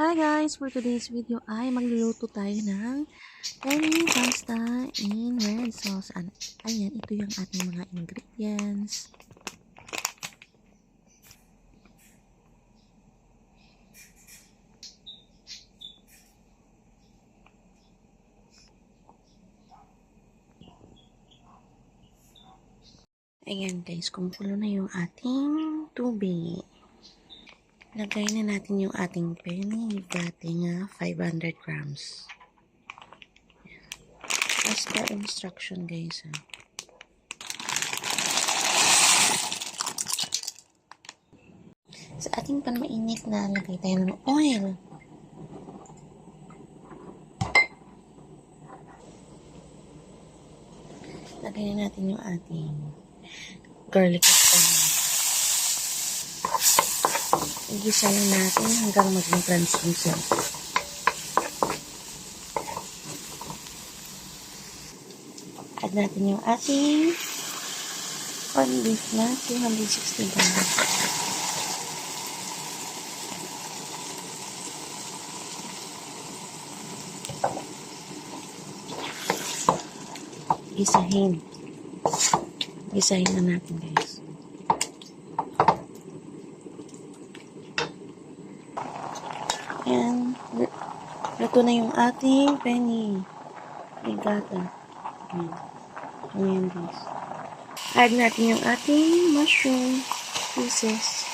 Hi guys! For today's video ay magluluto tayo ng penne pasta in red sauce. Ayan, ito yung ating mga ingredients. Ayan guys, kumukulo na yung ating tubig. Lagay na natin yung ating penne with dating 500 grams. As per instruction guys. Sa ating panmainit na lagay tayo ng oil. Lagay na natin yung ating garlic at onion. Igisa lang natin hanggang maging translucent. Add natin yung ating corned beef na 260 grams. Gisahin na natin guys. Ayan, luto na yung ating penne rigata. Ayan guys. Add natin yung ating mushroom pieces.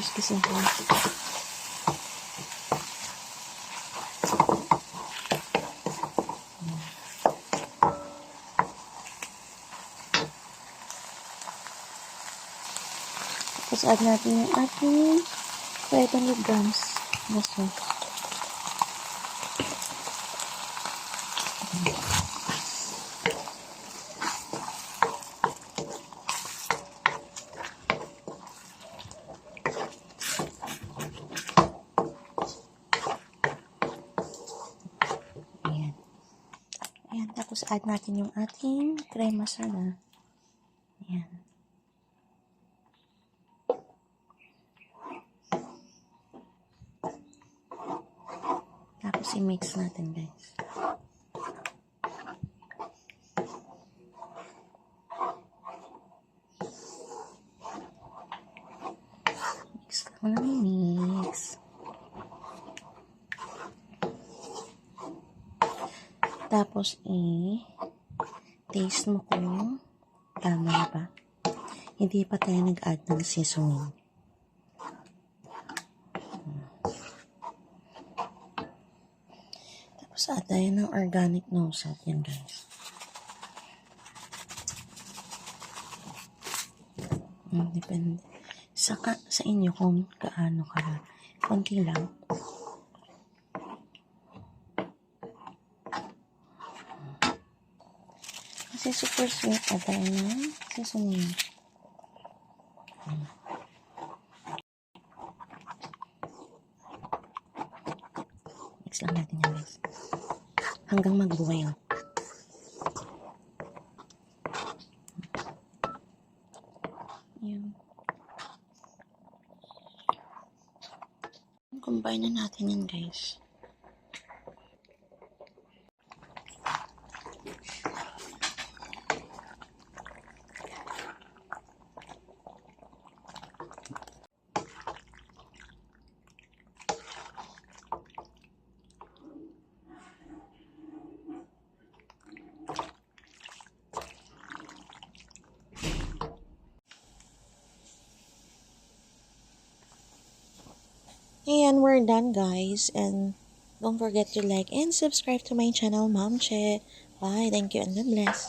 Kiskisin ko. Tapos add natin yung ating 500 grams na sauce. Ayan. Ayan. Tapos add natin yung ating crema masala. Ayan. Tapos i-mix natin guys. Mix lang ng mix. Tapos taste mo kung tama na ba. Hindi pa tayo nag-add ng seasoning. Tapos add tayo ng organic nosat. Yan guys. Depende. Sa inyo kung kaano ka. Konti lang. Kasi super sweet. Add tayo ng seasoning. Mix lang natin yan guys. Hanggang mag-boil. Yan. Combine na natin yan guys. And we're done guys, and don't forget to like and subscribe to my channel, Mom Che. Bye, thank you and God bless.